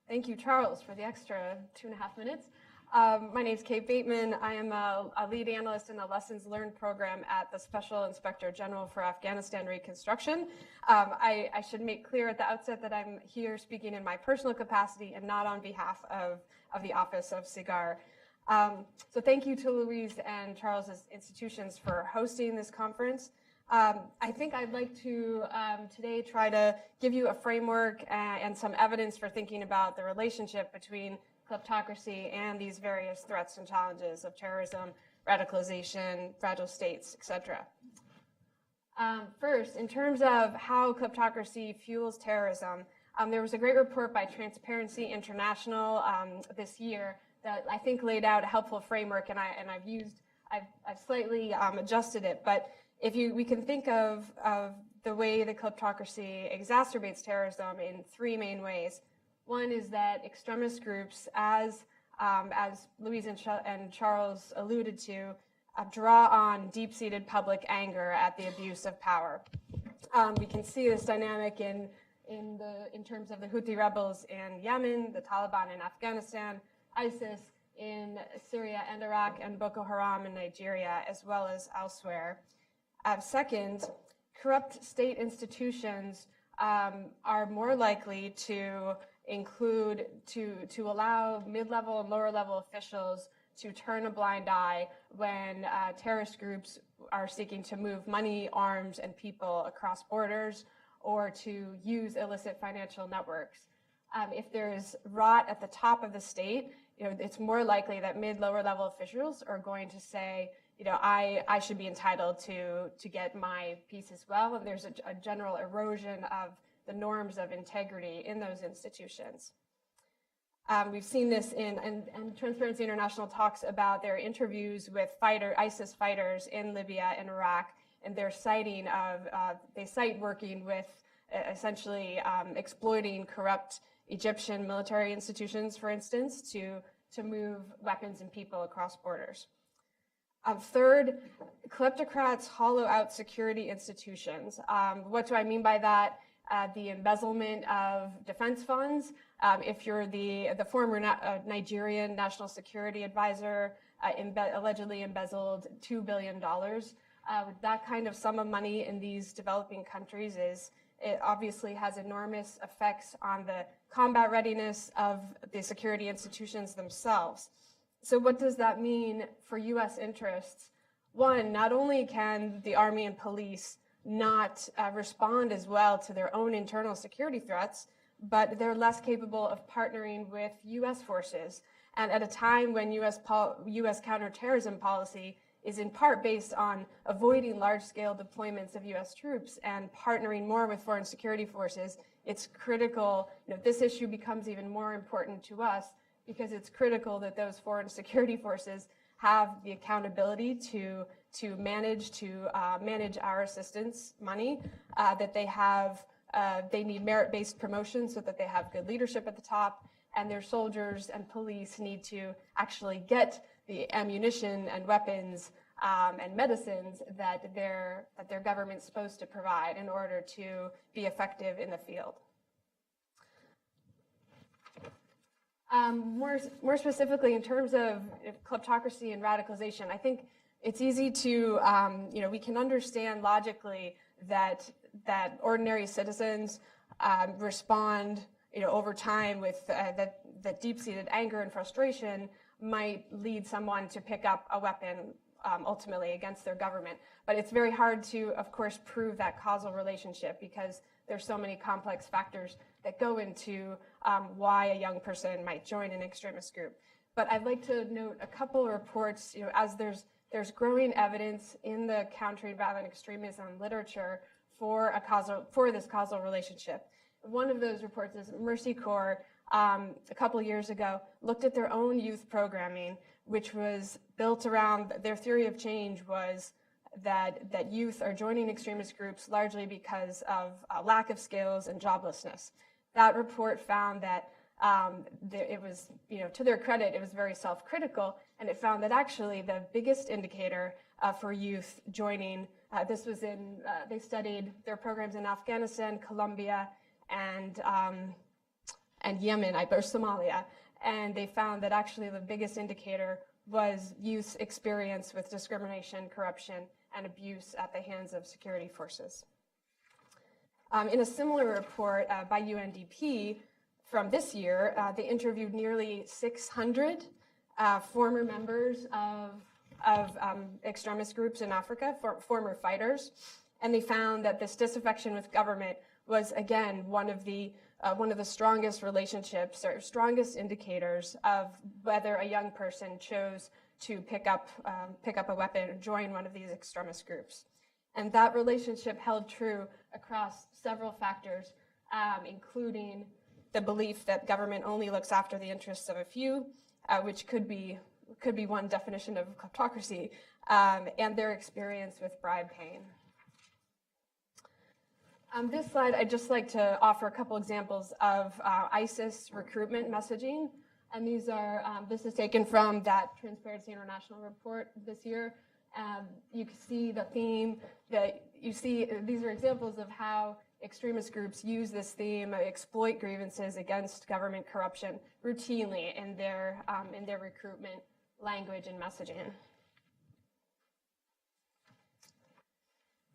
Thank you, Charles, for the extra 2.5 minutes. My name is Kate Bateman. I am a lead analyst in the Lessons Learned program at the Special Inspector General for Afghanistan Reconstruction. I should make clear at the outset that I'm here speaking in my personal capacity and not on behalf of the Office of SIGAR. So thank you to Louise and Charles's institutions for hosting this conference. I think I'd like to today try to give you a framework and some evidence for thinking about the relationship between kleptocracy and these various threats and challenges of terrorism, radicalization, fragile states, etc. First, in terms of how kleptocracy fuels terrorism, there was a great report by Transparency International this year that I think laid out a helpful framework, and I've slightly adjusted it, but we can think of the way that kleptocracy exacerbates terrorism in 3 main ways. One is that extremist groups, as Louise and Charles alluded to, draw on deep-seated public anger at the abuse of power. We can see this dynamic in terms of the Houthi rebels in Yemen, the Taliban in Afghanistan, ISIS in Syria and Iraq, and Boko Haram in Nigeria, as well as elsewhere. Second, corrupt state institutions are more likely to allow mid-level and lower-level officials to turn a blind eye when terrorist groups are seeking to move money, arms, and people across borders, or to use illicit financial networks. If there's rot at the top of the state, it's more likely that mid-lower-level officials are going to say, I should be entitled to get my piece as well. And there's a general erosion of the norms of integrity in those institutions. We've seen this and Transparency International talks about their interviews with ISIS fighters in Libya and Iraq, and their citing they cite working with essentially exploiting corrupt Egyptian military institutions, for instance, to move weapons and people across borders. Third, kleptocrats hollow out security institutions. What do I mean by that? The embezzlement of defense funds. If you're the former Nigerian national security advisor allegedly embezzled $2 billion, that kind of sum of money in these developing countries it obviously has enormous effects on the combat readiness of the security institutions themselves. So what does that mean for U.S. interests? One, not only can the Army and police not respond as well to their own internal security threats, but they're less capable of partnering with U.S. forces. And at a time when U.S. counterterrorism policy is in part based on avoiding large-scale deployments of U.S. troops and partnering more with foreign security forces, it's critical, this issue becomes even more important to us because it's critical that those foreign security forces have the accountability to manage our assistance money, that they need merit-based promotion so that they have good leadership at the top, and their soldiers and police need to actually get the ammunition and weapons and medicines that their government's supposed to provide in order to be effective in the field. More specifically, in terms of kleptocracy and radicalization, I think it's easy to, we can understand logically that ordinary citizens respond, over time with that deep-seated anger and frustration might lead someone to pick up a weapon ultimately against their government. But it's very hard to, of course, prove that causal relationship because there's so many complex factors that go into why a young person might join an extremist group. But I'd like to note a couple of reports, as there's growing evidence in the countering violent extremism literature for this causal relationship. One of those reports is Mercy Corps, a couple of years ago, looked at their own youth programming, which was built around their theory of change was that youth are joining extremist groups largely because of lack of skills and joblessness. That report found that it was, to their credit, it was very self-critical, and it found that actually the biggest indicator for youth joining, this was they studied their programs in Afghanistan, Colombia, and and Yemen, or Somalia. And they found that actually the biggest indicator was youth experience with discrimination, corruption, and abuse at the hands of security forces. In a similar report by UNDP from this year, they interviewed nearly 600 former members of extremist groups in Africa, former fighters, and they found that this disaffection with government was, again, one of the strongest relationships or strongest indicators of whether a young person chose to pick up a weapon or join one of these extremist groups. And that relationship held true across several factors, including the belief that government only looks after the interests of a few, which could be one definition of kleptocracy, and their experience with bribe paying. On this slide, I'd just like to offer a couple examples of ISIS recruitment messaging. And these are, this is taken from that Transparency International report this year. You can see the theme that you see, these are examples of how extremist groups use this theme, exploit grievances against government corruption routinely in their recruitment language and messaging.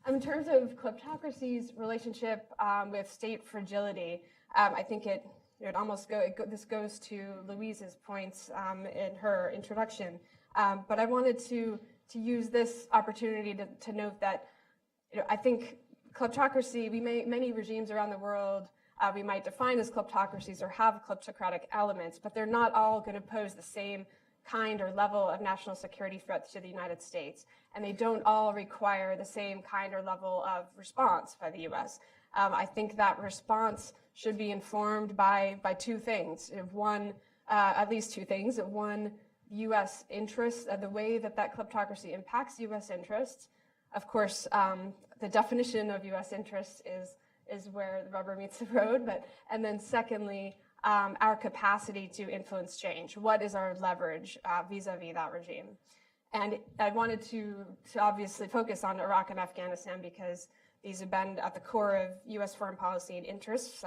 In terms of kleptocracy's relationship with state fragility, I think this goes to Louise's points in her introduction. But I wanted to use this opportunity to note that, I think kleptocracy, many regimes around the world, we might define as kleptocracies or have kleptocratic elements, but they're not all going to pose the same kind or level of national security threats to the United States. And they don't all require the same kind or level of response by the US. I think that response should be informed by two things. One, at least two things. One, US interests, the way that kleptocracy impacts US interests. Of course, the definition of US interests is where the rubber meets the road, and then secondly, our capacity to influence change. What is our leverage vis-a-vis that regime? And I wanted to obviously focus on Iraq and Afghanistan because these have been at the core of US foreign policy and interests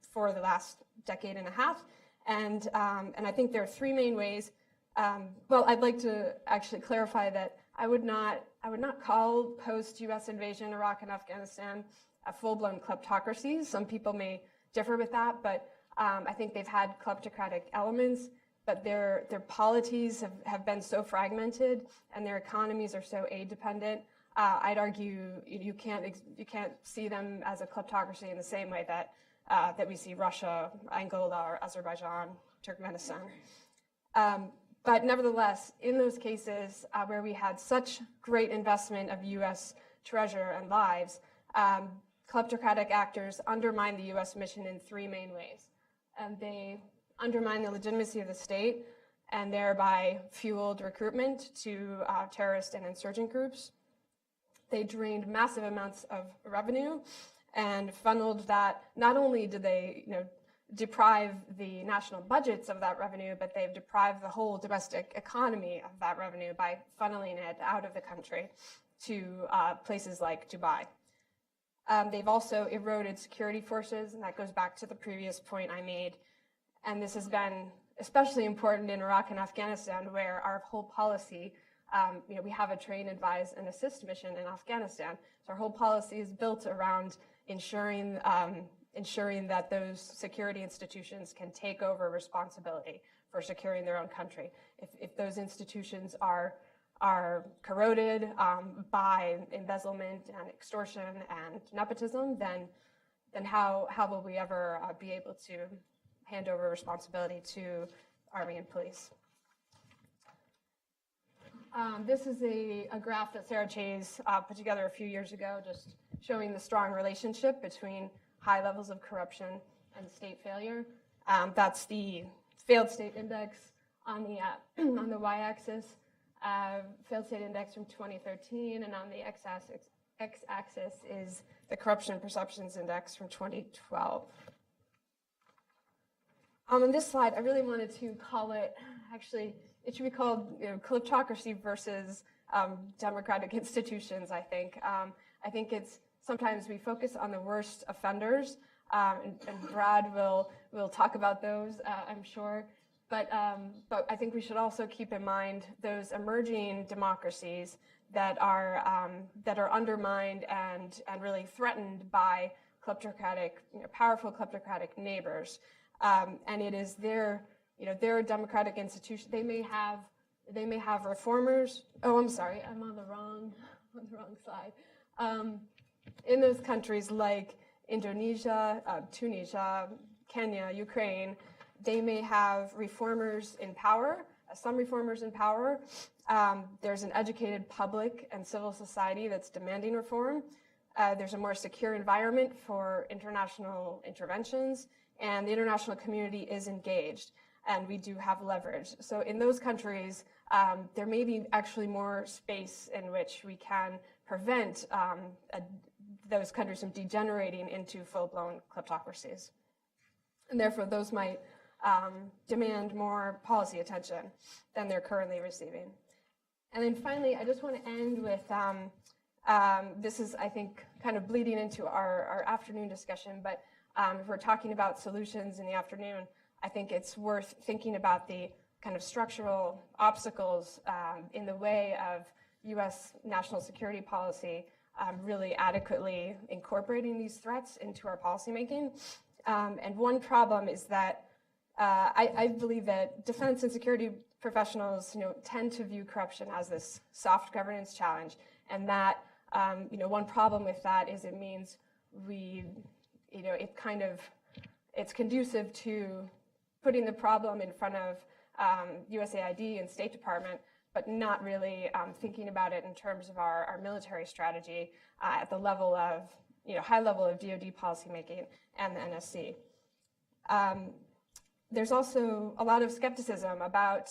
for the last decade and a half. And I think there are three main ways. Well, I'd like to actually clarify that I would not call post-US invasion Iraq and Afghanistan a full-blown kleptocracies. Some people may differ with that, but I think they've had kleptocratic elements, but their polities have been so fragmented and their economies are so aid-dependent. I'd argue you can't see them as a kleptocracy in the same way that we see Russia, Angola, or Azerbaijan, Turkmenistan. But nevertheless, in those cases where we had such great investment of U.S. treasure and lives, kleptocratic actors undermine the U.S. mission in three main ways. They undermine the legitimacy of the state and thereby fueled recruitment to terrorist and insurgent groups. They drained massive amounts of revenue and funneled that. Not only did they deprive the national budgets of that revenue, but they've deprived the whole domestic economy of that revenue by funneling it out of the country to places like Dubai. They've also eroded security forces, and that goes back to the previous point I made. And this has been especially important in Iraq and Afghanistan, where our whole policy, we have a train, advise, and assist mission in Afghanistan. So our whole policy is built around ensuring that those security institutions can take over responsibility for securing their own country. If those institutions are corroded by embezzlement and extortion and nepotism, then how will we ever be able to hand over responsibility to Army and police? This is a graph that Sarah Chase put together a few years ago, just showing the strong relationship between high levels of corruption and state failure. That's the failed state index on the y-axis, failed state index from 2013, and on the x-axis is the corruption perceptions index from 2012. On this slide, I really wanted to call it, actually, it should be called kleptocracy versus democratic institutions, I think. I think it's sometimes we focus on the worst offenders and Brad will talk about those, I'm sure. But I think we should also keep in mind those emerging democracies that are undermined and really threatened by kleptocratic, powerful kleptocratic neighbors. And it is their democratic institution. They may have reformers. Oh, I'm sorry, I'm on the wrong side. In those countries like Indonesia, Tunisia, Kenya, Ukraine, they may have reformers in power, some reformers in power. There's an educated public and civil society that's demanding reform. There's a more secure environment for international interventions, and the international community is engaged, and we do have leverage. So in those countries, there may be actually more space in which we can prevent those countries from degenerating into full-blown kleptocracies. And therefore, those might demand more policy attention than they're currently receiving. And then finally, I just want to end with, this is, I think, kind of bleeding into our afternoon discussion, but if we're talking about solutions in the afternoon, I think it's worth thinking about the kind of structural obstacles in the way of US national security policy really adequately incorporating these threats into our policymaking. And one problem is that I believe that defense and security professionals, tend to view corruption as this soft governance challenge, and that, one problem with that is it means it's conducive to putting the problem in front of USAID and State Department, but not really thinking about it in terms of our military strategy at the level of, high level of DoD policymaking and the NSC. There's also a lot of skepticism about,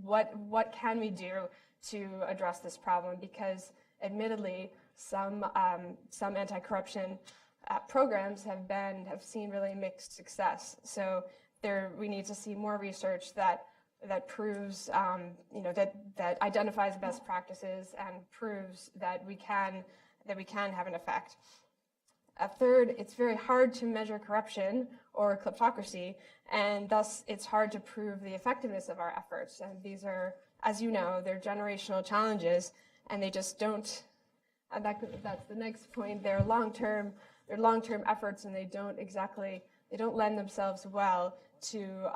what can we do to address this problem, because admittedly, some anti-corruption programs have seen really mixed success. So we need to see more research that proves, that identifies best practices and proves that we can have an effect. Third, it's very hard to measure corruption or kleptocracy, and thus it's hard to prove the effectiveness of our efforts. And these are, as you know, they're generational challenges, and they just don't. And that's the next point. They're long-term efforts, and they don't lend themselves well to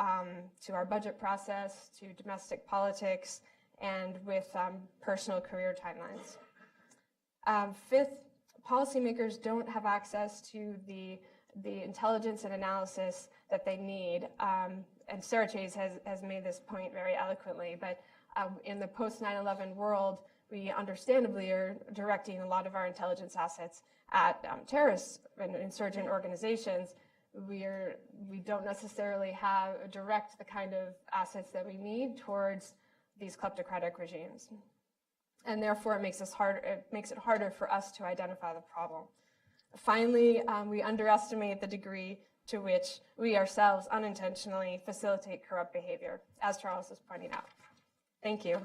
our budget process, to domestic politics, and with personal career timelines. Fifth, policymakers don't have access to the intelligence and analysis that they need. And Atrocities has made this point very eloquently, but in the post-9/11 world, we understandably are directing a lot of our intelligence assets at terrorist and insurgent organizations. We don't necessarily direct the kind of assets that we need towards these kleptocratic regimes. And therefore, it makes it harder for us to identify the problem. Finally, we underestimate the degree to which we ourselves unintentionally facilitate corrupt behavior, as Charles is pointing out. Thank you.